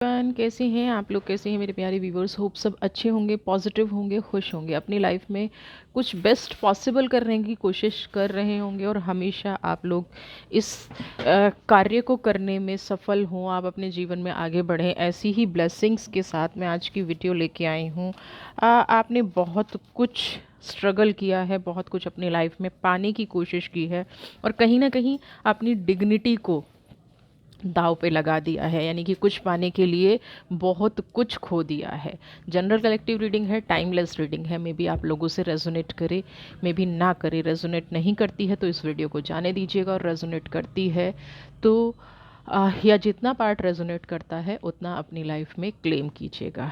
कैसे हैं आप लोग? कैसे हैं मेरे प्यारे व्यूवर्स? होप सब अच्छे होंगे, पॉजिटिव होंगे, खुश होंगे, अपनी लाइफ में कुछ बेस्ट पॉसिबल करने की कोशिश कर रहे होंगे और हमेशा आप लोग इस कार्य को करने में सफल हों, आप अपने जीवन में आगे बढ़ें। ऐसी ही ब्लेसिंग्स के साथ मैं आज की वीडियो लेके आई हूँ। आपने बहुत कुछ स्ट्रगल किया है, बहुत कुछ अपनी लाइफ में पाने की कोशिश की है और कहीं ना कहीं अपनी डिग्निटी को दाव पे लगा दिया है, यानी कि कुछ पाने के लिए बहुत कुछ खो दिया है। जनरल कलेक्टिव रीडिंग है, टाइमलेस रीडिंग है। मे बी आप लोगों से रेजोनेट करे, मे बी ना करे। रेजोनेट नहीं करती है तो इस वीडियो को जाने दीजिएगा, और रेजोनेट करती है तो या जितना पार्ट रेजोनेट करता है उतना अपनी लाइफ में क्लेम कीजिएगा।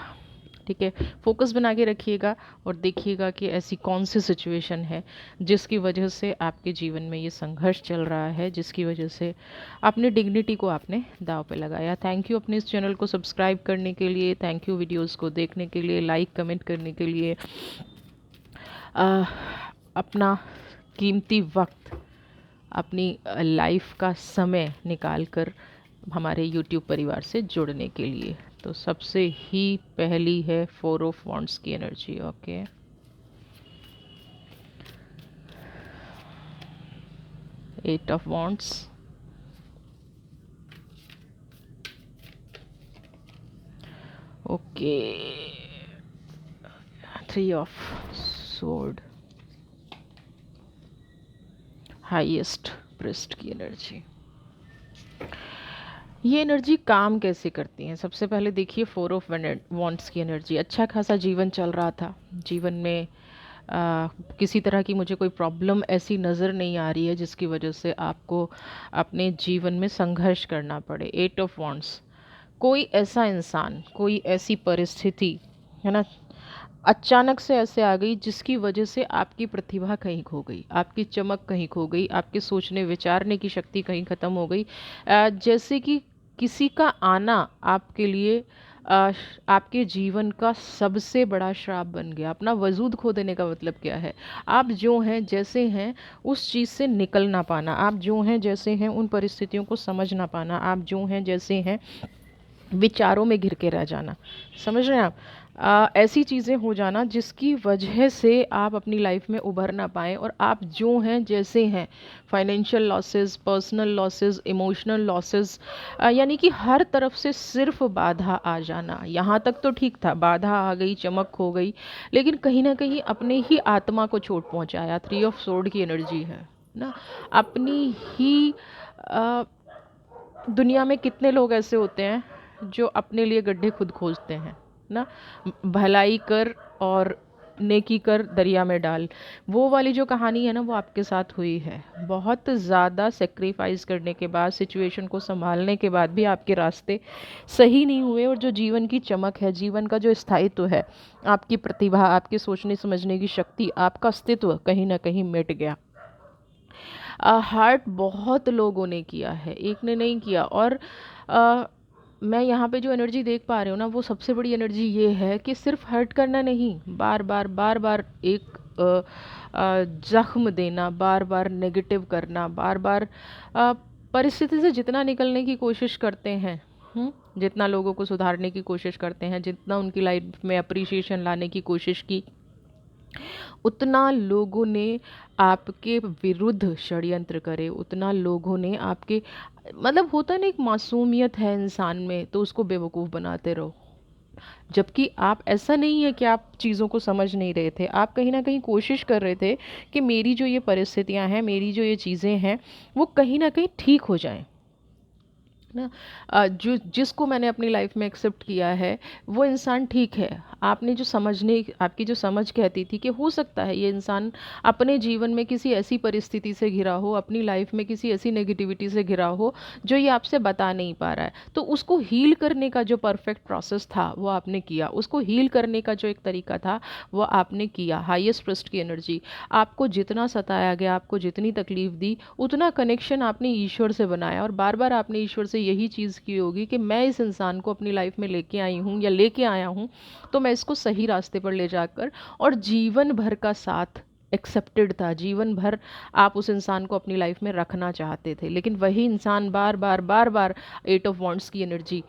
ठीक है, फोकस बना के रखिएगा और देखिएगा कि ऐसी कौन सी सिचुएशन है जिसकी वजह से आपके जीवन में ये संघर्ष चल रहा है, जिसकी वजह से अपनी डिग्निटी को आपने दांव पे लगाया। थैंक यू अपने इस चैनल को सब्सक्राइब करने के लिए, थैंक यू वीडियोस को देखने के लिए, लाइक कमेंट करने के लिए, अपना कीमती वक्त, अपनी लाइफ का समय निकाल कर हमारे यूट्यूब परिवार से जुड़ने के लिए। तो सबसे ही पहली है 4 ऑफ वॉन्ड्स की energy. Okay, 8 of wands, okay, 3 of swords, highest priest की एनर्जी। ये एनर्जी काम कैसे करती हैं? सबसे पहले देखिए 4 ऑफ वॉन्ड्स की एनर्जी। अच्छा खासा जीवन चल रहा था, जीवन में किसी तरह की मुझे कोई प्रॉब्लम ऐसी नज़र नहीं आ रही है जिसकी वजह से आपको अपने जीवन में संघर्ष करना पड़े। 8 ऑफ वॉन्ड्स, कोई ऐसा इंसान, कोई ऐसी परिस्थिति है ना, अचानक से ऐसे आ गई जिसकी वजह से आपकी प्रतिभा कहीं खो गई, आपकी चमक कहीं खो गई, आपके सोचने विचारने की शक्ति कहीं ख़त्म हो गई। जैसे कि किसी का आना आपके लिए आपके जीवन का सबसे बड़ा श्राप बन गया। अपना वजूद खो देने का मतलब क्या है? आप जो हैं जैसे हैं उस चीज़ से निकल ना पाना, आप जो हैं जैसे हैं उन परिस्थितियों को समझ ना पाना, आप जो हैं जैसे हैं विचारों में घिर के रह जाना। समझ रहे हैं आप? ऐसी चीज़ें हो जाना जिसकी वजह से आप अपनी लाइफ में उभर ना पाएँ और आप जो हैं जैसे हैं, financial losses, personal losses, emotional losses, यानी कि हर तरफ से सिर्फ बाधा आ जाना। यहाँ तक तो ठीक था, बाधा आ गई, चमक खो गई, लेकिन कहीं ना कहीं अपने ही आत्मा को चोट पहुँचाया। 3 ऑफ सोर्ड की एनर्जी है ना, अपनी ही दुनिया में कितने लोग ऐसे होते हैं जो अपने लिए गड्ढे खुद खोजते हैं ना। भलाई कर और नेकी कर दरिया में डाल, वो वाली जो कहानी है ना, वो आपके साथ हुई है। बहुत ज़्यादा सेक्रीफाइस करने के बाद, सिचुएशन को संभालने के बाद भी आपके रास्ते सही नहीं हुए और जो जीवन की चमक है, जीवन का जो स्थायित्व है, आपकी प्रतिभा, आपके सोचने समझने की शक्ति, आपका अस्तित्व कहीं ना कहीं मिट गया। हर्ट बहुत लोगों ने किया है, एक ने नहीं किया। और मैं यहाँ पे जो एनर्जी देख पा रही हूँ ना, वो सबसे बड़ी एनर्जी ये है कि सिर्फ हर्ट करना नहीं, बार बार बार बार एक जख्म देना, बार बार नेगेटिव करना, बार बार परिस्थिति से जितना निकलने की कोशिश करते हैं, जितना लोगों को सुधारने की कोशिश करते हैं, जितना उनकी लाइफ में अप्रिसिएशन लाने की कोशिश की, उतना लोगों ने आपके विरुद्ध षड्यंत्र करे, उतना लोगों ने आपके, मतलब होता ना, एक मासूमियत है इंसान में, तो उसको बेवकूफ़ बनाते रहो। जबकि आप, ऐसा नहीं है कि आप चीज़ों को समझ नहीं रहे थे, आप कहीं ना कहीं कोशिश कर रहे थे कि मेरी जो ये परिस्थितियां हैं, मेरी जो ये चीज़ें हैं, वो कहीं ना कहीं ठीक हो जाएं ना। जो जिसको मैंने अपनी लाइफ में एक्सेप्ट किया है वो इंसान ठीक है। आपने जो समझने, आपकी जो समझ कहती थी कि हो सकता है ये इंसान अपने जीवन में किसी ऐसी परिस्थिति से घिरा हो, अपनी लाइफ में किसी ऐसी नेगेटिविटी से घिरा हो जो ये आपसे बता नहीं पा रहा है, तो उसको हील करने का जो परफेक्ट प्रोसेस था वो आपने किया, उसको हील करने का जो एक तरीका था वो आपने किया। हाईएस्ट ट्रस्ट की एनर्जी, आपको जितना सताया गया, आपको जितनी तकलीफ दी, उतना कनेक्शन आपने ईश्वर से बनाया और बार बार आपने ईश्वर से यही चीज़ की होगी कि मैं इस इंसान को अपनी लाइफ में लेके आई हूँ या लेके आया हूँ, तो मैं इसको सही रास्ते पर ले जाकर, और जीवन भर का साथ एक्सेप्टेड था, जीवन भर आप उस इंसान को अपनी लाइफ में रखना चाहते थे, लेकिन वही इंसान बार बार बार बार 8 ऑफ वॉन्ड्स की एनर्जी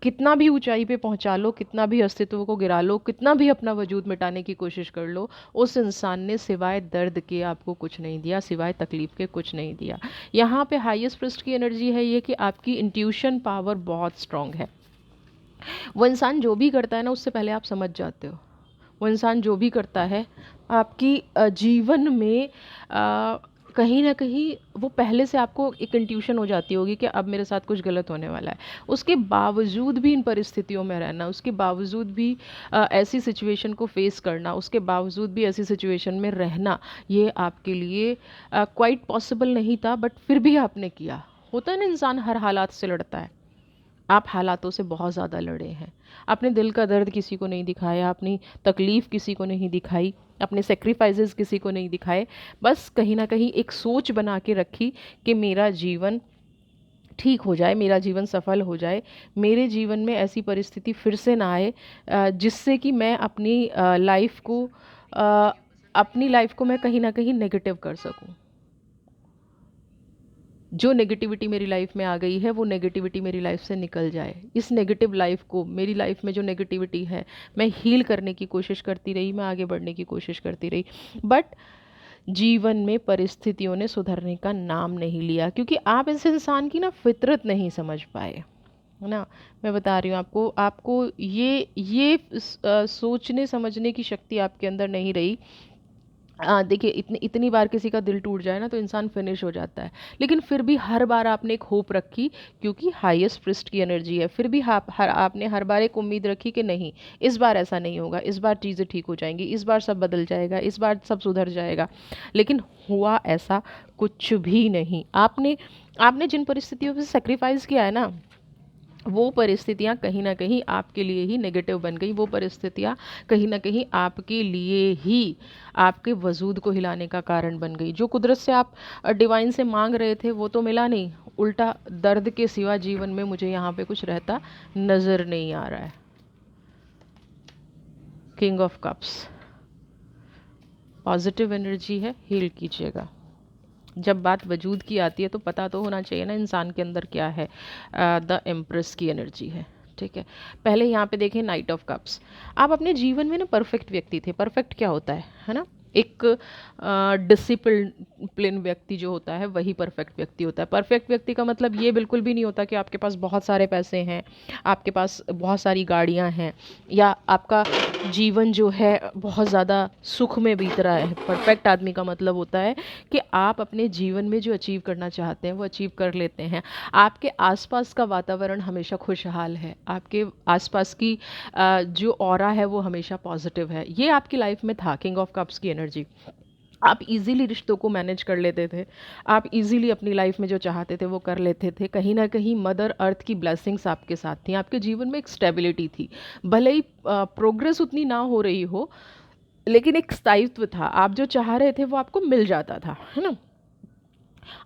कितना भी ऊंचाई पे पहुंचा लो, कितना भी अस्तित्व को गिरा लो, कितना भी अपना वजूद मिटाने की कोशिश कर लो, उस इंसान ने सिवाय दर्द के आपको कुछ नहीं दिया, सिवाय तकलीफ के कुछ नहीं दिया। यहाँ पे हाईएस्ट पृष्ठ की एनर्जी है ये कि आपकी इंट्यूशन पावर बहुत स्ट्रांग है। वो इंसान जो भी करता है ना, उससे पहले आप समझ जाते हो। वो इंसान जो भी करता है आपकी जीवन में कहीं ना कहीं वो पहले से आपको एक इंट्यूशन हो जाती होगी कि अब मेरे साथ कुछ गलत होने वाला है। उसके बावजूद भी इन परिस्थितियों में रहना, उसके बावजूद भी ऐसी सिचुएशन को फेस करना, उसके बावजूद भी ऐसी सिचुएशन में रहना, ये आपके लिए क्वाइट पॉसिबल नहीं था, बट फिर भी आपने किया। होता है ना, इंसान हर हालात से लड़ता है। आप हालातों से बहुत ज़्यादा लड़े हैं। अपने दिल का दर्द किसी को नहीं दिखाया, अपनी तकलीफ़ किसी को नहीं दिखाई, अपने सेक्रीफाइसेस किसी को नहीं दिखाए। बस कहीं ना कहीं एक सोच बना के रखी कि मेरा जीवन ठीक हो जाए, मेरा जीवन सफल हो जाए, मेरे जीवन में ऐसी परिस्थिति फिर से ना आए जिससे कि मैं अ, अपनी लाइफ को मैं कहीं ना कहीं नेगेटिव कर सकूं। जो नेगेटिविटी मेरी लाइफ में आ गई है वो नेगेटिविटी मेरी लाइफ से निकल जाए। इस नेगेटिव लाइफ को, मेरी लाइफ में जो नेगेटिविटी है, मैं हील करने की कोशिश करती रही, मैं आगे बढ़ने की कोशिश करती रही, बट जीवन में परिस्थितियों ने सुधरने का नाम नहीं लिया, क्योंकि आप इस इंसान की ना फितरत नहीं समझ पाए, है ना। मैं बता रही हूँ आपको, आपको सोचने समझने की शक्ति आपके अंदर नहीं रही। देखिए, इतनी इतनी बार किसी का दिल टूट जाए ना तो इंसान फिनिश हो जाता है, लेकिन फिर भी हर बार आपने एक होप रखी, क्योंकि हाईएस्ट पृष्ठ की एनर्जी है। फिर भी आपने हर बार एक उम्मीद रखी कि नहीं, इस बार ऐसा नहीं होगा, इस बार चीज़ें ठीक हो जाएंगी, इस बार सब बदल जाएगा, इस बार सब सुधर जाएगा। लेकिन हुआ ऐसा कुछ भी नहीं। आपने आपने जिन परिस्थितियों से सेक्रीफाइस किया है ना, वो परिस्थितियाँ कहीं ना कहीं आपके लिए ही नेगेटिव बन गई। वो परिस्थितियाँ कहीं ना कहीं आपके लिए ही आपके वजूद को हिलाने का कारण बन गई। जो कुदरत से आप डिवाइन से मांग रहे थे वो तो मिला नहीं, उल्टा दर्द के सिवा जीवन में मुझे यहाँ पे कुछ रहता नज़र नहीं आ रहा है। King of cups positive energy है, हील कीजिएगा। जब बात वजूद की आती है तो पता तो होना चाहिए ना इंसान के अंदर क्या है। द एम्प्रेस की एनर्जी है, ठीक है। पहले यहाँ पे देखें नाइट ऑफ कप्स। आप अपने जीवन में ना परफेक्ट व्यक्ति थे। परफेक्ट क्या होता है ना, एक डिसिप्लिन व्यक्ति जो होता है वही परफेक्ट व्यक्ति होता है। परफेक्ट व्यक्ति का मतलब ये बिल्कुल भी नहीं होता कि आपके पास बहुत सारे पैसे हैं, आपके पास बहुत सारी गाड़ियाँ हैं, या आपका जीवन जो है बहुत ज़्यादा सुख में बीत रहा है। परफेक्ट आदमी का मतलब होता है कि आप अपने जीवन में जो अचीव करना चाहते हैं वो अचीव कर लेते हैं। आपके आसपास का वातावरण हमेशा खुशहाल है, आपके आसपास की जो ऑरा है वो हमेशा पॉजिटिव है। ये आपकी लाइफ में था किंग ऑफ कप्स की एनर्जी। आप इजीली रिश्तों को मैनेज कर लेते थे, आप इजीली अपनी लाइफ में जो चाहते थे वो कर लेते थे। कहीं ना कहीं मदर अर्थ की ब्लेसिंग्स आपके साथ थी, आपके जीवन में एक स्टेबिलिटी थी। भले ही प्रोग्रेस उतनी ना हो रही हो, लेकिन एक स्थायित्व था। आप जो चाह रहे थे वो आपको मिल जाता था, है ना।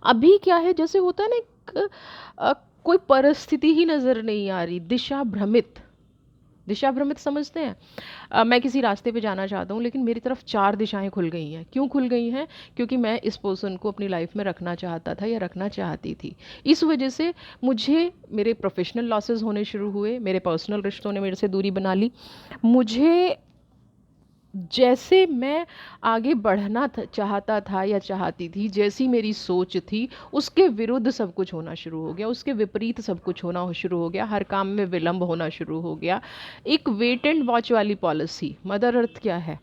अभी क्या है, जैसे होता है ना कोई परिस्थिति ही नज़र नहीं आ रही, दिशा भ्रमित। दिशा भ्रमित समझते हैं। मैं किसी रास्ते पे जाना चाहता हूँ लेकिन मेरी तरफ चार दिशाएं खुल गई हैं। क्यों खुल गई हैं? क्योंकि मैं इस पर्सन को अपनी लाइफ में रखना चाहता था या रखना चाहती थी। इस वजह से मुझे मेरे प्रोफेशनल लॉसेस होने शुरू हुए, मेरे पर्सनल रिश्तों ने मेरे से दूरी बना ली। मुझे जैसे मैं आगे बढ़ना चाहता था या चाहती थी, जैसी मेरी सोच थी, उसके विरुद्ध सब कुछ होना शुरू हो गया, उसके विपरीत सब कुछ होना शुरू हो गया। हर काम में विलंब होना शुरू हो गया। एक वेट एंड वॉच वाली पॉलिसी। मदर अर्थ क्या है,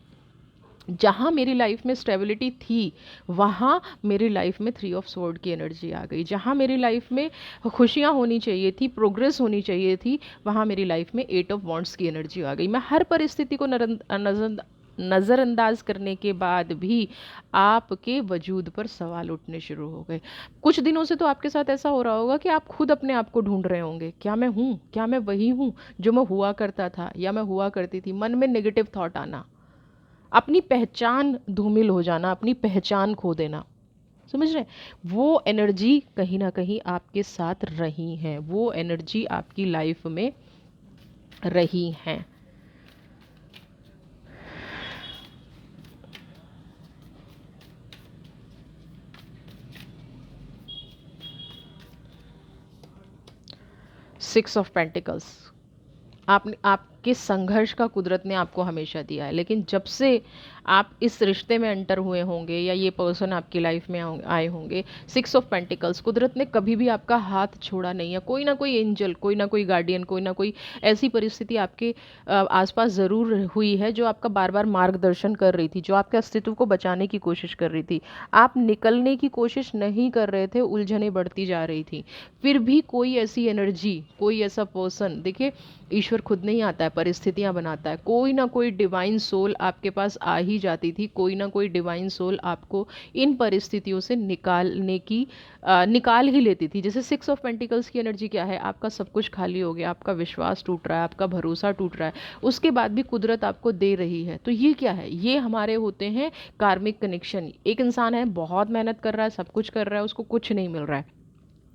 जहाँ मेरी लाइफ में स्टेबिलिटी थी वहाँ मेरी लाइफ में थ्री ऑफ स्वॉर्ड की एनर्जी आ गई। जहाँ मेरी लाइफ में खुशियाँ होनी चाहिए थी, प्रोग्रेस होनी चाहिए थी, वहाँ मेरी लाइफ में एट ऑफ वॉन्ड्स की एनर्जी आ गई। मैं हर परिस्थिति को नज़रअंदाज करने के बाद भी आपके वजूद पर सवाल उठने शुरू हो गए। कुछ दिनों से तो आपके साथ ऐसा हो रहा होगा कि आप खुद अपने आप को ढूंढ रहे होंगे, क्या मैं हूँ, क्या मैं वही हूँ जो मैं हुआ करता था या मैं हुआ करती थी। मन में नेगेटिव थॉट आना, अपनी पहचान धूमिल हो जाना, अपनी पहचान खो देना, समझ रहे हैं। वो एनर्जी कहीं ना कहीं आपके साथ रही है, वो एनर्जी आपकी लाइफ में रही है। सिक्स ऑफ पेंटिकल्स, आपके संघर्ष का कुदरत ने आपको हमेशा दिया है, लेकिन जब से आप इस रिश्ते में एंटर हुए होंगे या ये पर्सन आपकी लाइफ में आए होंगे, 6 ऑफ पेंटिकल्स, कुदरत ने कभी भी आपका हाथ छोड़ा नहीं है। कोई ना कोई एंजल, कोई ना कोई गार्डियन, कोई ना कोई ऐसी परिस्थिति आपके आसपास ज़रूर हुई है जो आपका बार बार मार्गदर्शन कर रही थी, जो आपके अस्तित्व को बचाने की कोशिश कर रही थी। आप निकलने की कोशिश नहीं कर रहे थे, उलझनें बढ़ती जा रही थी, फिर भी कोई ऐसी एनर्जी, कोई ऐसा पर्सन, देखिए ईश्वर खुद नहीं आता है, परिस्थितियां बनाता है। कोई ना कोई डिवाइन सोल आपके पास आ ही जाती थी, कोई ना कोई डिवाइन सोल आपको इन परिस्थितियों से निकाल ही लेती थी। जैसे 6 ऑफ पेंटिकल्स की एनर्जी क्या है, आपका सब कुछ खाली हो गया, आपका विश्वास टूट रहा है, आपका भरोसा टूट रहा है, उसके बाद भी कुदरत आपको दे रही है। तो ये क्या है, ये हमारे होते हैं कार्मिक कनेक्शन। एक इंसान है बहुत मेहनत कर रहा है, सब कुछ कर रहा है, उसको कुछ नहीं मिल रहा है।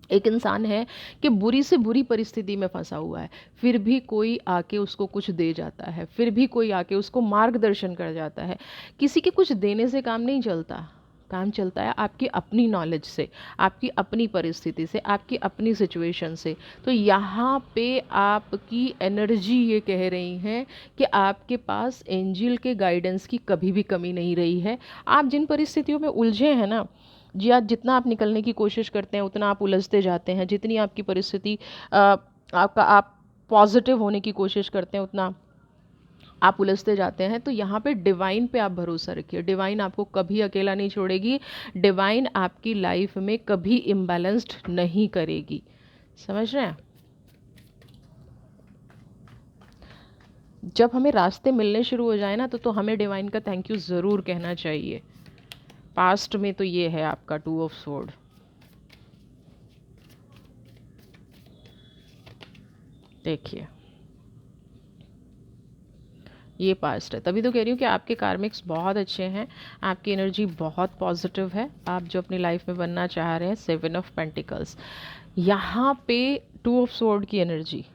एक इंसान है कि बुरी से बुरी परिस्थिति में फंसा हुआ है, फिर भी कोई आके उसको कुछ दे जाता है, फिर भी कोई आके उसको मार्गदर्शन कर जाता है। किसी के कुछ देने से काम नहीं चलता, काम चलता है आपकी अपनी नॉलेज से, आपकी अपनी परिस्थिति से, आपकी अपनी सिचुएशन से। तो यहाँ पे आपकी एनर्जी ये कह रही है कि आपके पास एंजल के गाइडेंस की कभी भी कमी नहीं रही है। आप जिन परिस्थितियों में उलझे हैं ना जी, आज जितना आप निकलने की कोशिश करते हैं उतना आप उलझते जाते हैं, जितनी आपकी परिस्थिति आप पॉजिटिव होने की कोशिश करते हैं उतना आप उलझते जाते हैं। तो यहाँ पे डिवाइन पे आप भरोसा रखिए, डिवाइन आपको कभी अकेला नहीं छोड़ेगी, डिवाइन आपकी लाइफ में कभी इम्बैलेंस्ड नहीं करेगी। समझ रहे हैं? जब हमें रास्ते मिलने शुरू हो जाए ना तो हमें डिवाइन का थैंक यू ज़रूर कहना चाहिए। पास्ट में तो ये है आपका 2 ऑफ स्वॉर्ड। देखिए ये पास्ट है, तभी तो कह रही हूँ कि आपके कार्मिक्स बहुत अच्छे हैं, आपकी एनर्जी बहुत पॉजिटिव है। आप जो अपनी लाइफ में बनना चाह रहे हैं, 7 ऑफ पेंटिकल्स, यहाँ पे 2 ऑफ स्वॉर्ड की एनर्जी,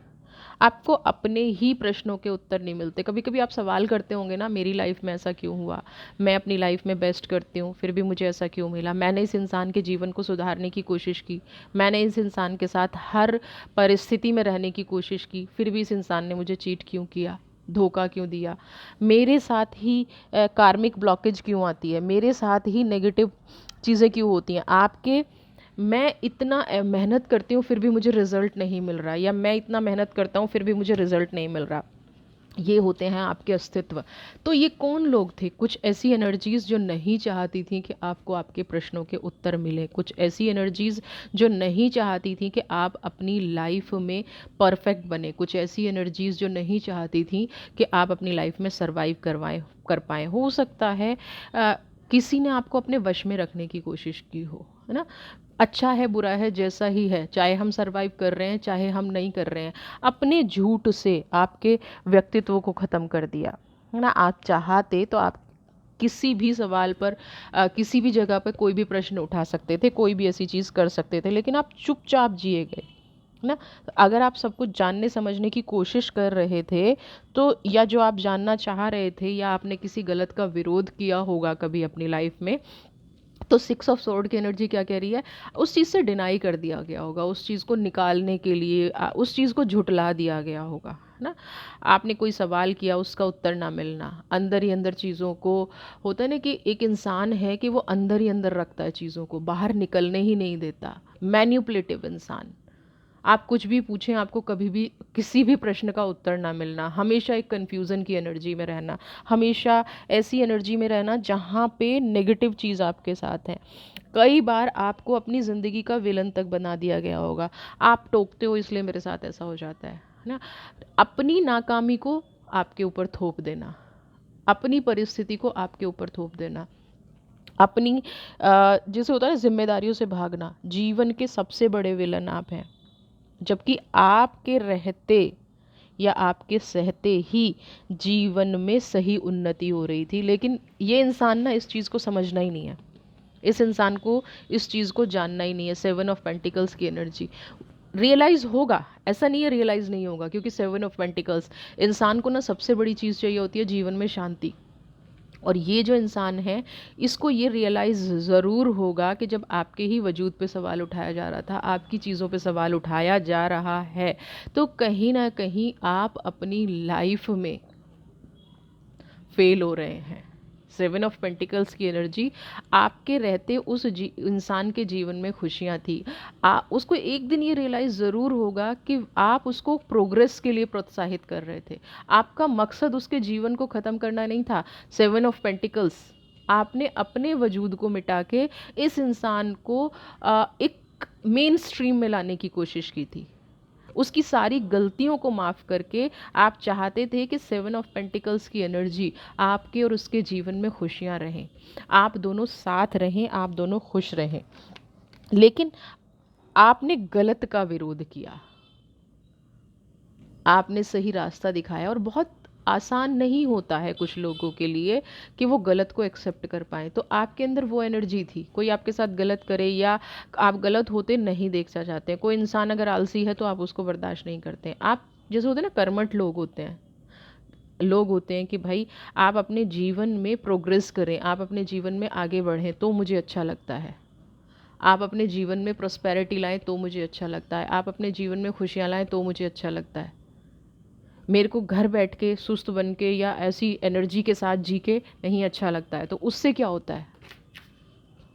आपको अपने ही प्रश्नों के उत्तर नहीं मिलते। कभी कभी आप सवाल करते होंगे ना, मेरी लाइफ में ऐसा क्यों हुआ, मैं अपनी लाइफ में बेस्ट करती हूँ फिर भी मुझे ऐसा क्यों मिला, मैंने इस इंसान के जीवन को सुधारने की कोशिश की, मैंने इस इंसान के साथ हर परिस्थिति में रहने की कोशिश की, फिर भी इस इंसान ने मुझे चीट क्यों किया, धोखा क्यों दिया, मेरे साथ ही कार्मिक ब्लॉकेज क्यों आती है, मेरे साथ ही नेगेटिव चीज़ें क्यों होती हैं आपके, मैं इतना मेहनत करती हूँ फिर भी मुझे रिज़ल्ट नहीं मिल रहा, या मैं इतना मेहनत करता हूँ फिर भी मुझे रिज़ल्ट नहीं मिल रहा। ये होते हैं आपके अस्तित्व। तो ये कौन लोग थे, कुछ ऐसी एनर्जीज़ जो नहीं चाहती थी कि आपको आपके प्रश्नों के उत्तर मिले, कुछ ऐसी एनर्जीज़ जो नहीं चाहती थी कि आप अपनी लाइफ में परफेक्ट बने, कुछ ऐसी एनर्जीज़ जो नहीं चाहती थी कि आप अपनी लाइफ में सर्वाइव कर पाएँ। हो सकता है किसी ने आपको अपने वश में रखने की कोशिश की हो, है ना। अच्छा है बुरा है जैसा ही है, चाहे हम सरवाइव कर रहे हैं चाहे हम नहीं कर रहे हैं, अपने झूठ से आपके व्यक्तित्व को ख़त्म कर दिया, है ना। आप चाहते तो आप किसी भी सवाल पर किसी भी जगह पर कोई भी प्रश्न उठा सकते थे, कोई भी ऐसी चीज़ कर सकते थे, लेकिन आप चुपचाप जिए गए, है ना। अगर आप सब कुछ जानने समझने की कोशिश कर रहे थे तो, या जो आप जानना चाह रहे थे, या आपने किसी गलत का विरोध किया होगा कभी अपनी लाइफ में, तो 6 ऑफ स्वॉर्ड की एनर्जी क्या कह रही है, उस चीज़ से डिनाई कर दिया गया होगा, उस चीज़ को निकालने के लिए उस चीज़ को झुटला दिया गया होगा, है ना। आपने कोई सवाल किया, उसका उत्तर ना मिलना, अंदर ही अंदर चीज़ों को, होता है ना कि एक इंसान है कि वो अंदर ही अंदर रखता है चीज़ों को, बाहर निकलने ही नहीं देता, मैन्युपुलेटिव इंसान। आप कुछ भी पूछें, आपको कभी भी किसी भी प्रश्न का उत्तर ना मिलना, हमेशा एक कन्फ्यूज़न की एनर्जी में रहना, हमेशा ऐसी एनर्जी में रहना जहाँ पे नेगेटिव चीज़ आपके साथ है। कई बार आपको अपनी ज़िंदगी का विलन तक बना दिया गया होगा, आप टोकते हो इसलिए मेरे साथ ऐसा हो जाता है ना। अपनी नाकामी को आपके ऊपर थोप देना, अपनी परिस्थिति को आपके ऊपर थोप देना, अपनी जैसे होता है ना जिम्मेदारियों से भागना, जीवन के सबसे बड़े विलन आप हैं। जबकि आपके रहते या आपके सहते ही जीवन में सही उन्नति हो रही थी, लेकिन ये इंसान ना इस चीज़ को समझना ही नहीं है, इस इंसान को इस चीज़ को जानना ही नहीं है। 7 ऑफ पेंटिकल्स की एनर्जी रियलाइज़ होगा, ऐसा नहीं है रियलाइज़ नहीं होगा, क्योंकि 7 ऑफ पेंटिकल्स इंसान को ना सबसे बड़ी चीज़ चाहिए होती है जीवन में, शांति। और ये जो इंसान है, इसको ये रियलाइज़ ज़रूर होगा कि जब आपके ही वजूद पे सवाल उठाया जा रहा था, आपकी चीज़ों पे सवाल उठाया जा रहा है, तो कहीं ना कहीं आप अपनी लाइफ में फेल हो रहे हैं। 7 ऑफ पेंटिकल्स की एनर्जी, आपके रहते उस इंसान के जीवन में खुशियाँ थी। उसको एक दिन ये रियलाइज़ ज़रूर होगा कि आप उसको प्रोग्रेस के लिए प्रोत्साहित कर रहे थे। आपका मकसद उसके जीवन को ख़त्म करना नहीं था। 7 ऑफ पेंटिकल्स, आपने अपने वजूद को मिटा के इस इंसान को एक मेन स्ट्रीम में लाने की कोशिश की थी। उसकी सारी गलतियों को माफ़ करके आप चाहते थे कि 7 ऑफ पेंटिकल्स की एनर्जी आपके और उसके जीवन में खुशियाँ रहें, आप दोनों साथ रहें, आप दोनों खुश रहें। लेकिन आपने गलत का विरोध किया, आपने सही रास्ता दिखाया। और बहुत आसान नहीं होता है कुछ लोगों के लिए कि वो गलत को एक्सेप्ट कर पाएँ। तो आपके अंदर वो एनर्जी थी। कोई आपके साथ गलत करे या आप गलत होते नहीं देखना चाहते हैं। कोई इंसान अगर आलसी है तो आप उसको बर्दाश्त नहीं करते हैं। आप जैसे होते हैं ना, कर्मठ लोग होते हैं, लोग होते हैं कि भाई आप अपने जीवन में प्रोग्रेस करें, आप अपने जीवन में आगे बढ़ें तो मुझे अच्छा लगता है। आप अपने जीवन में प्रोस्पेरिटी लाएं तो मुझे अच्छा लगता है। आप अपने जीवन में खुशियाँ लाएं तो मुझे अच्छा लगता है। मेरे को घर बैठ के सुस्त बन के या ऐसी एनर्जी के साथ जी के नहीं अच्छा लगता है। तो उससे क्या होता है,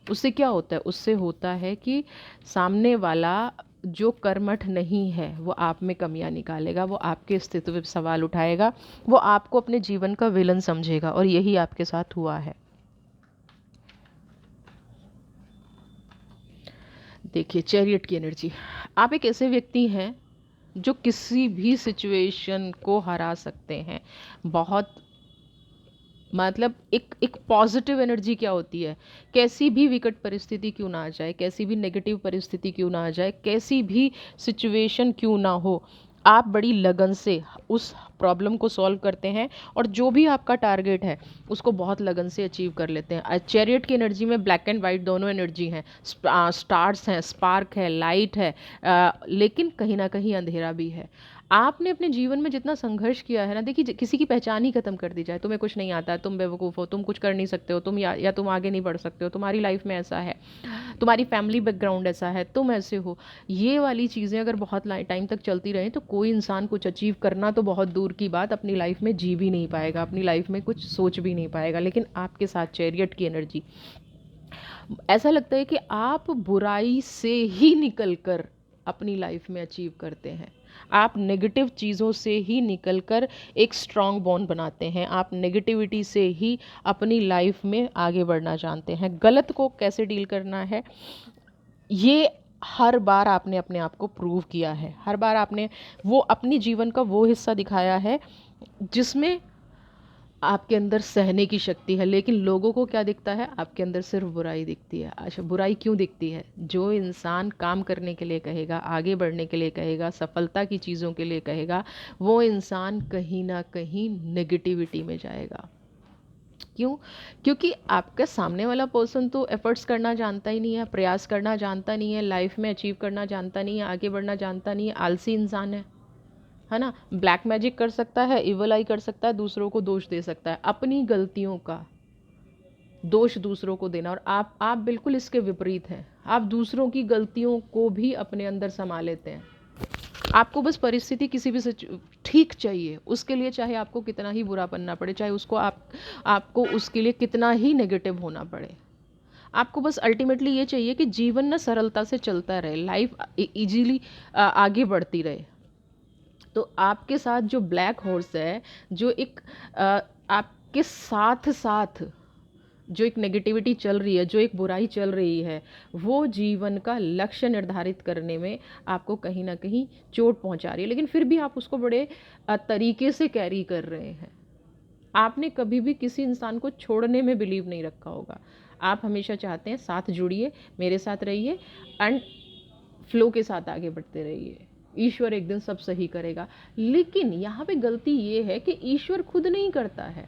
उससे क्या होता है? उससे होता है कि सामने वाला जो कर्मठ नहीं है वो आप में कमियां निकालेगा, वो आपके अस्तित्व पे सवाल उठाएगा, वो आपको अपने जीवन का विलन समझेगा। और यही आपके साथ हुआ है। देखिए, चैरियट की एनर्जी, आप एक ऐसे व्यक्ति हैं जो किसी भी सिचुएशन को हरा सकते हैं। बहुत मतलब एक एक पॉजिटिव एनर्जी क्या होती है, कैसी भी विकट परिस्थिति क्यों ना आ जाए, कैसी भी नेगेटिव परिस्थिति क्यों ना आ जाए, कैसी भी सिचुएशन क्यों ना हो, आप बड़ी लगन से उस प्रॉब्लम को सॉल्व करते हैं और जो भी आपका टारगेट है उसको बहुत लगन से अचीव कर लेते हैं। चैरियट की एनर्जी में ब्लैक एंड वाइट दोनों एनर्जी हैं, स्टार्स हैं, स्पार्क है, लाइट है, लेकिन कहीं ना कहीं अंधेरा भी है। आपने अपने जीवन में जितना संघर्ष किया है ना, देखिए किसी की पहचान ही खत्म कर दी जाए, तुम्हें कुछ नहीं आता है, तुम बेवकूफ़ हो, तुम कुछ कर नहीं सकते हो, तुम या तुम आगे नहीं बढ़ सकते हो, तुम्हारी लाइफ में ऐसा है, तुम्हारी फैमिली बैकग्राउंड ऐसा है, तुम ऐसे हो, ये वाली चीज़ें अगर बहुत टाइम तक चलती रहें तो कोई इंसान कुछ अचीव करना तो बहुत दूर की बात, अपनी लाइफ में जी भी नहीं पाएगा, अपनी लाइफ में कुछ सोच भी नहीं पाएगा। लेकिन आपके साथ चैरियट की एनर्जी, ऐसा लगता है कि आप बुराई से ही निकल कर अपनी लाइफ में अचीव करते हैं। आप नेगेटिव चीज़ों से ही निकलकर एक स्ट्रॉन्ग बॉन्ड बनाते हैं। आप नेगेटिविटी से ही अपनी लाइफ में आगे बढ़ना जानते हैं। गलत को कैसे डील करना है, ये हर बार आपने अपने आप को प्रूव किया है। हर बार आपने वो अपनी जीवन का वो हिस्सा दिखाया है जिसमें आपके अंदर सहने की शक्ति है। लेकिन लोगों को क्या दिखता है, आपके अंदर सिर्फ बुराई दिखती है। अच्छा, बुराई क्यों दिखती है? जो इंसान काम करने के लिए कहेगा, आगे बढ़ने के लिए कहेगा, सफलता की चीज़ों के लिए कहेगा, वो इंसान कहीं ना कहीं नेगेटिविटी में जाएगा। क्यों? क्योंकि आपका सामने वाला पर्सन तो एफर्ट्स करना जानता ही नहीं है, प्रयास करना जानता नहीं है, लाइफ में अचीव करना जानता नहीं है, आगे बढ़ना जानता नहीं है, आलसी इंसान है ना। ब्लैक मैजिक कर सकता है, इवल आई कर सकता है, दूसरों को दोष दे सकता है, अपनी गलतियों का दोष दूसरों को देना। और आप बिल्कुल इसके विपरीत हैं। आप दूसरों की गलतियों को भी अपने अंदर समा लेते हैं। आपको बस परिस्थिति किसी भी ठीक चाहिए, उसके लिए चाहे आपको कितना ही बुरा बनना पड़े, चाहे उसको आपको उसके लिए कितना ही नेगेटिव होना पड़े। आपको बस अल्टीमेटली ये चाहिए कि जीवन ना सरलता से चलता रहे, लाइफ इजीली आगे बढ़ती रहे। तो आपके साथ जो ब्लैक हॉर्स है, जो एक आपके साथ साथ जो एक नेगेटिविटी चल रही है, जो एक बुराई चल रही है, वो जीवन का लक्ष्य निर्धारित करने में आपको कहीं ना कहीं चोट पहुंचा रही है। लेकिन फिर भी आप उसको बड़े तरीके से कैरी कर रहे हैं। आपने कभी भी किसी इंसान को छोड़ने में बिलीव नहीं रखा होगा। आप हमेशा चाहते हैं साथ जुड़िए, मेरे साथ रहिए एंड फ्लो के साथ आगे बढ़ते रहिए। ईश्वर एक दिन सब सही करेगा। लेकिन यहाँ पे गलती ये है कि ईश्वर खुद नहीं करता है।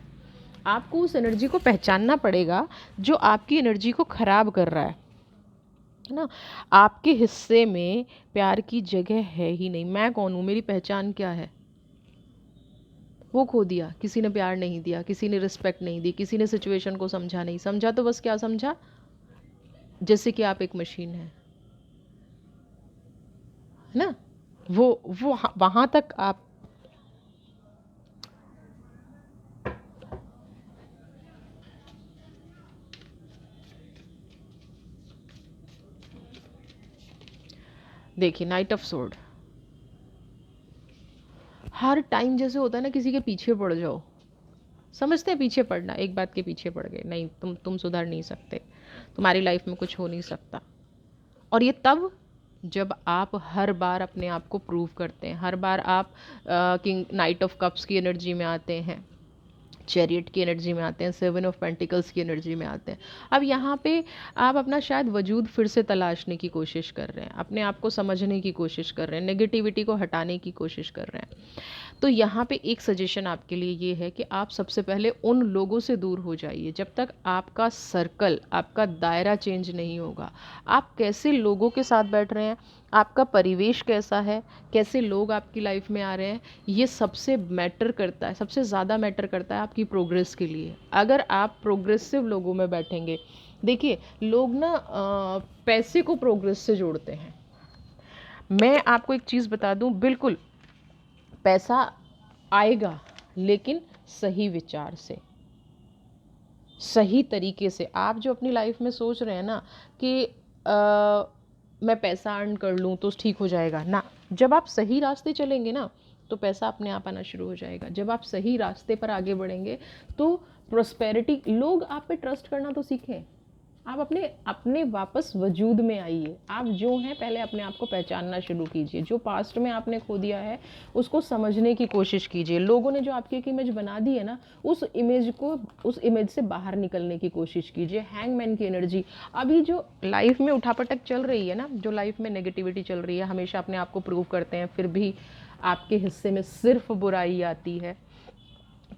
आपको उस एनर्जी को पहचानना पड़ेगा जो आपकी एनर्जी को खराब कर रहा है ना। आपके हिस्से में प्यार की जगह है ही नहीं। मैं कौन हूँ, मेरी पहचान क्या है? वो खो दिया, किसी ने प्यार नहीं दिया, किसी ने रिस्पेक्ट नहीं दी, किसी ने सिचुएशन को समझा नहीं, समझा तो बस क्या समझा, जैसे कि आप एक मशीन है ना। वो वहाँ तक आप देखिए, night of sword, her time जैसे होता है ना किसी के पीछे पड़ जाओ, समझते हैं पीछे पड़ना, एक बात के पीछे पड़ गए, नहीं तुम सुधर नहीं सकते, तुम्हारी लाइफ में कुछ हो नहीं सकता। और ये तब जब आप हर बार अपने आप को प्रूव करते हैं, हर बार आप किंग नाइट ऑफ कप्स की एनर्जी में आते हैं, चैरियट की एनर्जी में आते हैं, 7 ऑफ पेंटिकल्स की एनर्जी में आते हैं। अब यहाँ पे आप अपना शायद वजूद फिर से तलाशने की कोशिश कर रहे हैं, अपने आप को समझने की कोशिश कर रहे हैं, नेगेटिविटी को हटाने की कोशिश कर रहे हैं। तो यहाँ पे एक सजेशन आपके लिए ये है कि आप सबसे पहले उन लोगों से दूर हो जाइए जब तक आपका सर्कल, आपका दायरा चेंज नहीं होगा। आप कैसे लोगों के साथ बैठ रहे हैं, आपका परिवेश कैसा है, कैसे लोग आपकी लाइफ में आ रहे हैं, ये सबसे मैटर करता है, सबसे ज़्यादा मैटर करता है आपकी प्रोग्रेस के लिए। अगर आप प्रोग्रेसिव लोगों में बैठेंगे, देखिए लोग ना पैसे को प्रोग्रेस से जोड़ते हैं। मैं आपको एक चीज़ बता दूं, बिल्कुल पैसा आएगा लेकिन सही विचार से, सही तरीके से। आप जो अपनी लाइफ में सोच रहे हैं ना कि मैं पैसा अर्न कर लूँ तो ठीक हो जाएगा ना, जब आप सही रास्ते चलेंगे ना तो पैसा अपने आप आना शुरू हो जाएगा। जब आप सही रास्ते पर आगे बढ़ेंगे तो प्रोस्पेरिटी, लोग आप पे ट्रस्ट करना तो सीखें। आप अपने अपने वापस वजूद में आइए, आप जो हैं पहले अपने आप को पहचानना शुरू कीजिए। जो पास्ट में आपने खो दिया है उसको समझने की कोशिश कीजिए। लोगों ने जो आपकी एक इमेज बना दी है ना, उस इमेज से बाहर निकलने की कोशिश कीजिए। हैंगमैन की एनर्जी, अभी जो लाइफ में उठापटक चल रही है ना, जो लाइफ में नेगेटिविटी चल रही है, हमेशा अपने आप को प्रूव करते हैं फिर भी आपके हिस्से में सिर्फ बुराई आती है।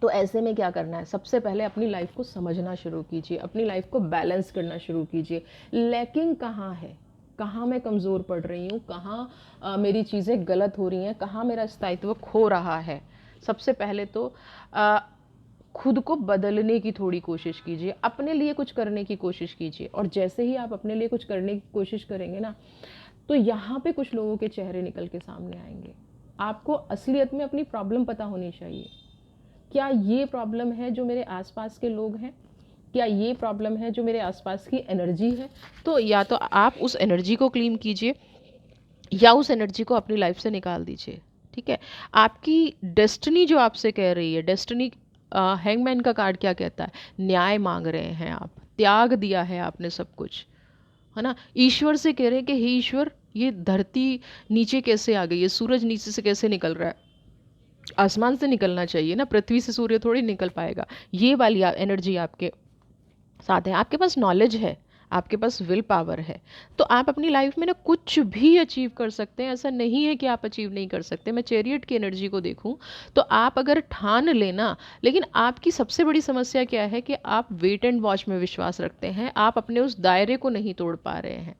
तो ऐसे में क्या करना है, सबसे पहले अपनी लाइफ को समझना शुरू कीजिए, अपनी लाइफ को बैलेंस करना शुरू कीजिए। लैकिंग कहाँ है, कहाँ मैं कमज़ोर पड़ रही हूँ, कहाँ मेरी चीज़ें गलत हो रही हैं, कहाँ मेरा स्थायित्व खो रहा है। सबसे पहले तो खुद को बदलने की थोड़ी कोशिश कीजिए, अपने लिए कुछ करने की कोशिश कीजिए। और जैसे ही आप अपने लिए कुछ करने की कोशिश करेंगे ना, तो यहाँ पे कुछ लोगों के चेहरे निकल के सामने आएंगे। आपको असलियत में अपनी प्रॉब्लम पता होनी चाहिए। क्या ये प्रॉब्लम है जो मेरे आसपास के लोग हैं, क्या ये प्रॉब्लम है जो मेरे आसपास की एनर्जी है? तो या तो आप उस एनर्जी को क्लीन कीजिए या उस एनर्जी को अपनी लाइफ से निकाल दीजिए। ठीक है, आपकी डेस्टिनी जो आपसे कह रही है, डेस्टिनी, हैंगमैन का कार्ड क्या कहता है, न्याय मांग रहे हैं आप, त्याग दिया है आपने सब कुछ, है ना। ईश्वर से कह रहे हैं कि हे ईश्वर, ये धरती नीचे कैसे आ गई है, सूरज नीचे से कैसे निकल रहा है, आसमान से निकलना चाहिए ना, पृथ्वी से सूर्य थोड़ी निकल पाएगा। ये वाली एनर्जी आपके साथ है। आपके पास नॉलेज है, आपके पास विल पावर है, तो आप अपनी लाइफ में ना कुछ भी अचीव कर सकते हैं। ऐसा नहीं है कि आप अचीव नहीं कर सकते। मैं चैरियट की एनर्जी को देखूं तो आप अगर ठान लेना, लेकिन आपकी सबसे बड़ी समस्या क्या है कि आप वेट एंड वॉच में विश्वास रखते हैं, आप अपने उस दायरे को नहीं तोड़ पा रहे हैं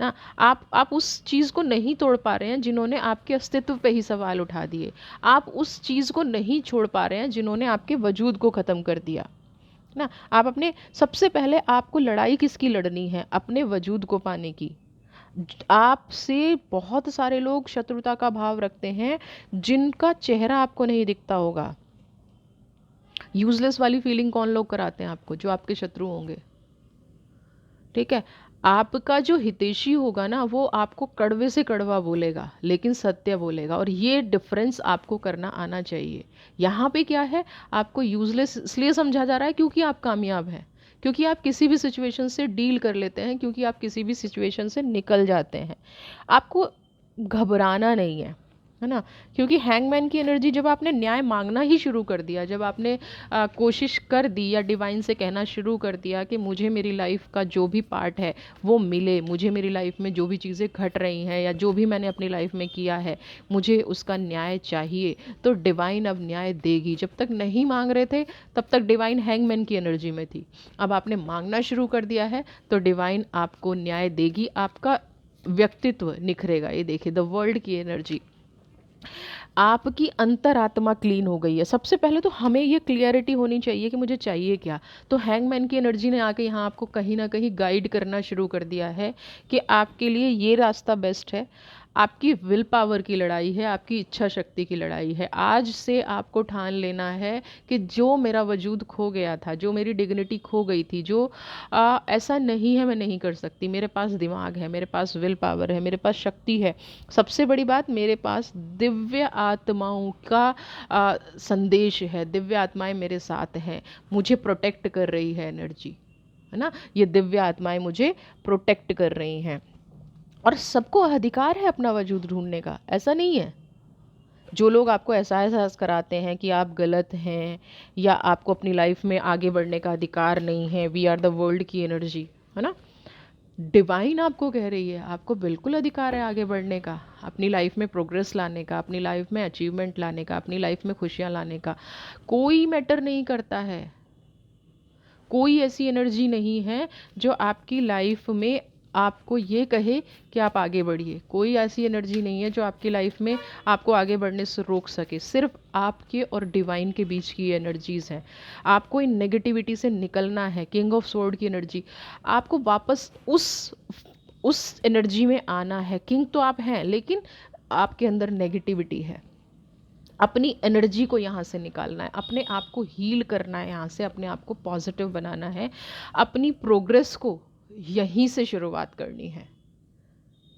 ना। आप उस चीज़ को नहीं तोड़ पा रहे हैं जिन्होंने आपके अस्तित्व पे ही सवाल उठा दिए। आप उस चीज़ को नहीं छोड़ पा रहे हैं जिन्होंने आपके वजूद को ख़त्म कर दिया ना। आप अपने, सबसे पहले आपको लड़ाई किसकी लड़नी है, अपने वजूद को पाने की। आपसे बहुत सारे लोग शत्रुता का भाव रखते हैं जिनका चेहरा आपको नहीं दिखता होगा। यूजलेस वाली फीलिंग कौन लोग कराते हैं आपको, जो आपके शत्रु होंगे। ठीक है, आपका जो हितैषी होगा ना वो आपको कड़वे से कड़वा बोलेगा लेकिन सत्य बोलेगा, और ये डिफरेंस आपको करना आना चाहिए। यहाँ पे क्या है, आपको यूजलेस इसलिए समझा जा रहा है क्योंकि आप कामयाब हैं, क्योंकि आप किसी भी सिचुएशन से डील कर लेते हैं, क्योंकि आप किसी भी सिचुएशन से निकल जाते हैं। आपको घबराना नहीं है ना। क्योंकि हैंगमैन की एनर्जी, जब आपने न्याय मांगना ही शुरू कर दिया, जब आपने कोशिश कर दी या डिवाइन से कहना शुरू कर दिया कि मुझे मेरी लाइफ का जो भी पार्ट है वो मिले, मुझे मेरी लाइफ में जो भी चीज़ें घट रही हैं या जो भी मैंने अपनी लाइफ में किया है मुझे उसका न्याय चाहिए, तो डिवाइन अब न्याय देगी। जब तक नहीं मांग रहे थे तब तक डिवाइन हैंगमैन की एनर्जी में थी, अब आपने मांगना शुरू कर दिया है तो डिवाइन आपको न्याय देगी, आपका व्यक्तित्व निखरेगा। ये देखिए द वर्ल्ड की एनर्जी, आपकी अंतरात्मा क्लीन हो गई है। सबसे पहले तो हमें ये क्लियरिटी होनी चाहिए कि मुझे चाहिए क्या। तो हैंगमैन की एनर्जी ने आके यहाँ आपको कहीं ना कहीं गाइड करना शुरू कर दिया है कि आपके लिए ये रास्ता बेस्ट है। आपकी विल पावर की लड़ाई है, आपकी इच्छा शक्ति की लड़ाई है। आज से आपको ठान लेना है कि जो मेरा वजूद खो गया था, जो मेरी डिग्निटी खो गई थी, जो ऐसा नहीं है मैं नहीं कर सकती। मेरे पास दिमाग है, मेरे पास विल पावर है, मेरे पास शक्ति है। सबसे बड़ी बात, मेरे पास दिव्य आत्माओं का संदेश है। दिव्य आत्माएं मेरे साथ हैं, मुझे प्रोटेक्ट कर रही है एनर्जी, है ना। ये दिव्य आत्माएं मुझे प्रोटेक्ट कर रही हैं। और सबको अधिकार है अपना वजूद ढूंढने का, ऐसा नहीं है। जो लोग आपको ऐसा एहसास कराते हैं कि आप गलत हैं या आपको अपनी लाइफ में आगे बढ़ने का अधिकार नहीं है, वी आर द वर्ल्ड की एनर्जी, है ना। डिवाइन आपको कह रही है आपको बिल्कुल अधिकार है आगे बढ़ने का, अपनी लाइफ में प्रोग्रेस लाने का, अपनी लाइफ में अचीवमेंट लाने का, अपनी लाइफ में खुशियाँ लाने का। कोई मैटर नहीं करता है। कोई ऐसी एनर्जी नहीं है जो आपकी लाइफ में आपको ये कहे कि आप आगे बढ़िए। कोई ऐसी एनर्जी नहीं है जो आपकी लाइफ में आपको आगे बढ़ने से रोक सके। सिर्फ आपके और डिवाइन के बीच की एनर्जीज हैं। आपको इन नेगेटिविटी से निकलना है। किंग ऑफ स्वॉर्ड की एनर्जी, आपको वापस उस एनर्जी में आना है। किंग तो आप हैं, लेकिन आपके अंदर नेगेटिविटी है। अपनी एनर्जी को यहाँ से निकालना है, अपने आप को हील करना है, यहाँ से अपने आप को पॉजिटिव बनाना है, अपनी प्रोग्रेस को यहीं से शुरुआत करनी है।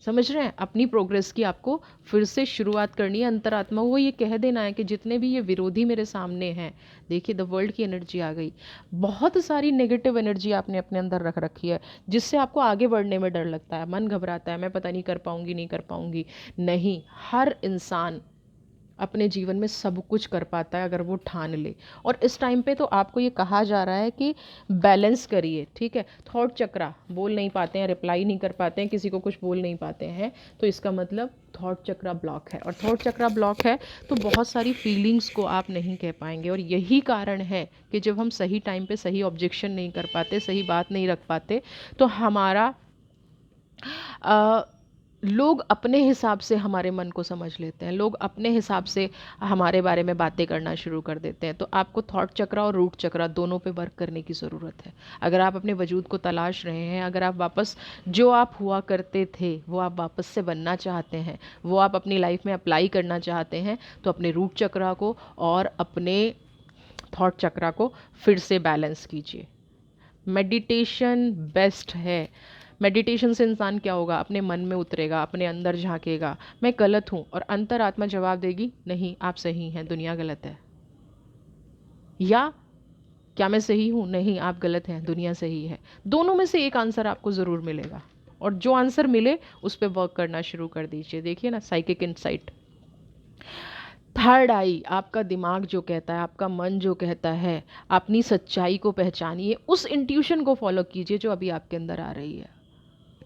समझ रहे हैं? अपनी प्रोग्रेस की आपको फिर से शुरुआत करनी है। अंतरात्मा को ये कह देना है कि जितने भी ये विरोधी मेरे सामने हैं, देखिए द वर्ल्ड की एनर्जी आ गई। बहुत सारी नेगेटिव एनर्जी आपने अपने अंदर रख रखी है, जिससे आपको आगे बढ़ने में डर लगता है, मन घबराता है, मैं पता नहीं कर पाऊंगी नहीं कर पाऊंगी। नहीं, हर इंसान अपने जीवन में सब कुछ कर पाता है अगर वो ठान ले। और इस टाइम पे तो आपको ये कहा जा रहा है कि बैलेंस करिए, ठीक है। थॉट चक्रा बोल नहीं पाते हैं, रिप्लाई नहीं कर पाते हैं, किसी को कुछ बोल नहीं पाते हैं, तो इसका मतलब थॉट चक्रा ब्लॉक है। और थॉट चक्रा ब्लॉक है तो बहुत सारी फीलिंग्स को आप नहीं कह पाएंगे। और यही कारण है कि जब हम सही टाइम पे सही ऑब्जेक्शन नहीं कर पाते, सही बात नहीं रख पाते, तो हमारा लोग अपने हिसाब से हमारे मन को समझ लेते हैं, लोग अपने हिसाब से हमारे बारे में बातें करना शुरू कर देते हैं। तो आपको थॉट चक्रा और रूट चक्रा दोनों पे वर्क करने की ज़रूरत है। अगर आप अपने वजूद को तलाश रहे हैं, अगर आप वापस जो आप हुआ करते थे वो आप वापस से बनना चाहते हैं, वो आप अपनी लाइफ में अप्लाई करना चाहते हैं, तो अपने रूट चक्रा को और अपने थॉट चक्रा को फिर से बैलेंस कीजिए। मेडिटेशन बेस्ट है। मेडिटेशन से इंसान क्या होगा, अपने मन में उतरेगा, अपने अंदर झांकेगा, मैं गलत हूँ, और अंतरात्मा जवाब देगी नहीं आप सही हैं, दुनिया गलत है। या क्या मैं सही हूँ, नहीं आप गलत हैं, दुनिया सही है। दोनों में से एक आंसर आपको ज़रूर मिलेगा, और जो आंसर मिले उस पर वर्क करना शुरू कर दीजिए। देखिए ना, साइकिक इनसाइट। थर्ड आई, आपका दिमाग जो कहता है, आपका मन जो कहता है, अपनी सच्चाई को पहचानिए, उस इंट्यूशन को फॉलो कीजिए जो अभी आपके अंदर आ रही है।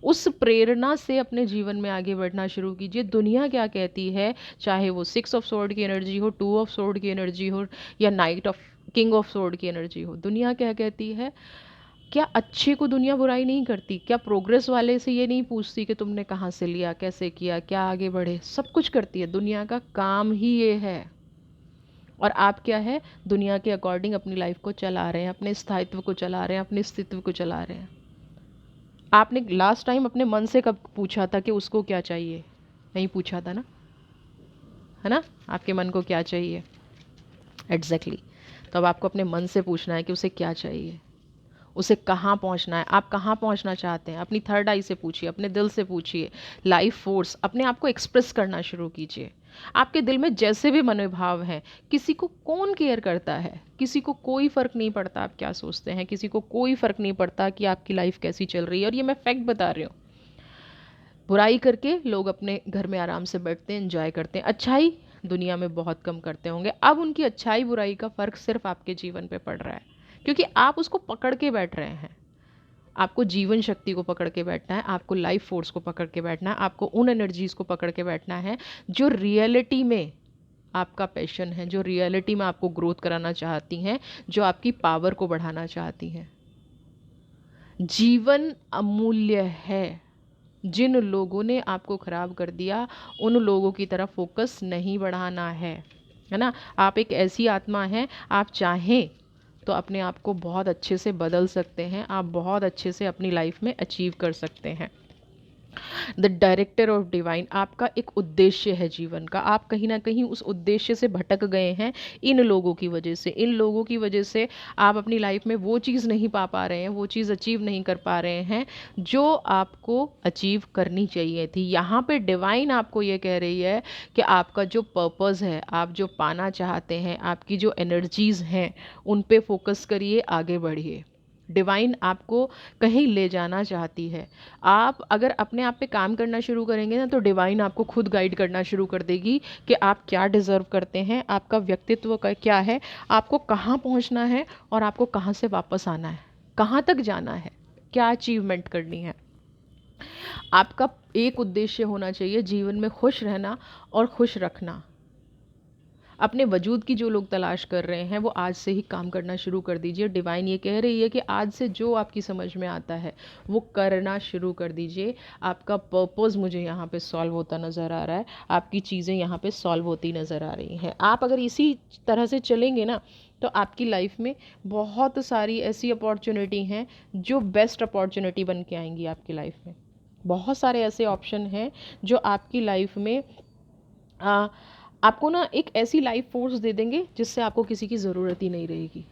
उस प्रेरणा से अपने जीवन में आगे बढ़ना शुरू कीजिए। दुनिया क्या कहती है, चाहे वो 6 ऑफ सोर्ड की एनर्जी हो, 2 ऑफ सोर्ड की एनर्जी हो, या night of king of sword की एनर्जी हो, दुनिया क्या कहती है। क्या अच्छे को दुनिया बुराई नहीं करती? क्या प्रोग्रेस वाले से ये नहीं पूछती कि तुमने कहाँ से लिया, कैसे किया, क्या आगे बढ़े? सब कुछ करती है। दुनिया का काम ही ये है। और आप क्या है, दुनिया के अकॉर्डिंग अपनी लाइफ को चला रहे हैं, अपने स्थायित्व को चला रहे हैं, अपने अस्तित्व को चला रहे हैं। आपने लास्ट टाइम अपने मन से कब पूछा था कि उसको क्या चाहिए? नहीं पूछा था ना, है ना। आपके मन को क्या चाहिए एग्जैक्टली तो अब आपको अपने मन से पूछना है कि उसे क्या चाहिए, उसे कहाँ पहुँचना है, आप कहाँ पहुँचना चाहते हैं। अपनी थर्ड आई से पूछिए, अपने दिल से पूछिए। लाइफ फोर्स, अपने आप को एक्सप्रेस करना शुरू कीजिए। आपके दिल में जैसे भी मनोभाव हैं, किसी को कौन केयर करता है, किसी को कोई फ़र्क नहीं पड़ता आप क्या सोचते हैं, किसी को कोई फ़र्क नहीं पड़ता कि आपकी लाइफ कैसी चल रही है। और ये मैं फैक्ट बता रही हूँ। बुराई करके लोग अपने घर में आराम से बैठते हैं, एंजॉय करते हैं। अच्छाई दुनिया में बहुत कम करते होंगे। अब उनकी अच्छाई बुराई का फ़र्क सिर्फ आपके जीवन पे पड़ रहा है, क्योंकि आप उसको पकड़ के बैठ रहे हैं। आपको जीवन शक्ति को पकड़ के बैठना है, आपको लाइफ फोर्स को पकड़ के बैठना है, आपको उन एनर्जीज़ को पकड़ के बैठना है जो रियलिटी में आपका पैशन है, जो रियलिटी में आपको ग्रोथ कराना चाहती हैं, जो आपकी पावर को बढ़ाना चाहती हैं। जीवन अमूल्य है। जिन लोगों ने आपको ख़राब कर दिया उन लोगों की तरफ फोकस नहीं बढ़ाना है ना। आप एक ऐसी आत्मा हैं, आप चाहें तो अपने आप को बहुत अच्छे से बदल सकते हैं, आप बहुत अच्छे से अपनी लाइफ में अचीव कर सकते हैं। द डायरेक्टर ऑफ डिवाइन, आपका एक उद्देश्य है जीवन का, आप कहीं ना कहीं उस उद्देश्य से भटक गए हैं इन लोगों की वजह से। इन लोगों की वजह से आप अपनी लाइफ में वो चीज़ नहीं पा रहे हैं, वो चीज़ अचीव नहीं कर पा रहे हैं जो आपको अचीव करनी चाहिए थी। यहाँ पे डिवाइन आपको ये कह रही है कि आपका जो पर्पज़ है, आप जो पाना चाहते हैं, आपकी जो एनर्जीज़ हैं, उन पे फोकस करिए, आगे बढ़िए। डिवाइन आपको कहीं ले जाना चाहती है। आप अगर अपने आप पे काम करना शुरू करेंगे ना, तो डिवाइन आपको खुद गाइड करना शुरू कर देगी कि आप क्या डिज़र्व करते हैं, आपका व्यक्तित्व का क्या है, आपको कहाँ पहुँचना है और आपको कहाँ से वापस आना है, कहाँ तक जाना है, क्या अचीवमेंट करनी है। आपका एक उद्देश्य होना चाहिए जीवन में, खुश रहना और खुश रखना। अपने वजूद की जो लोग तलाश कर रहे हैं वो आज से ही काम करना शुरू कर दीजिए। डिवाइन ये कह रही है कि आज से जो आपकी समझ में आता है वो करना शुरू कर दीजिए। आपका पर्पज़ मुझे यहाँ पे सॉल्व होता नज़र आ रहा है, आपकी चीज़ें यहाँ पे सॉल्व होती नज़र आ रही हैं। आप अगर इसी तरह से चलेंगे ना, तो आपकी लाइफ में बहुत सारी ऐसी अपॉर्चुनिटी हैं जो बेस्ट अपॉर्चुनिटी बन के आएंगी आपकी लाइफ में। बहुत सारे ऐसे ऑप्शन हैं जो आपकी लाइफ में आपको ना एक ऐसी लाइफ फोर्स दे देंगे जिससे आपको किसी की ज़रूरत ही नहीं रहेगी।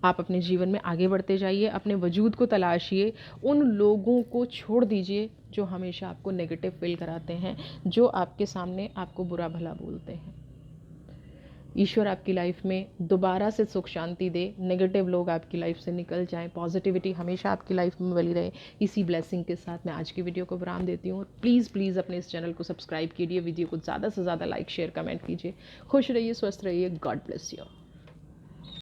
आप अपने जीवन में आगे बढ़ते जाइए, अपने वजूद को तलाशिए, उन लोगों को छोड़ दीजिए जो हमेशा आपको नेगेटिव फील कराते हैं, जो आपके सामने आपको बुरा भला बोलते हैं। ईश्वर आपकी लाइफ में दोबारा से सुख शांति दे, नेगेटिव लोग आपकी लाइफ से निकल जाएं, पॉजिटिविटी हमेशा आपकी लाइफ में बनी रहे। इसी ब्लेसिंग के साथ मैं आज की वीडियो को विराम देती हूँ। और प्लीज़ अपने इस चैनल को सब्सक्राइब कीजिए, वीडियो को ज़्यादा से ज़्यादा लाइक शेयर कमेंट कीजिए। खुश रहिए, स्वस्थ रहिए, गॉड ब्लेस यू।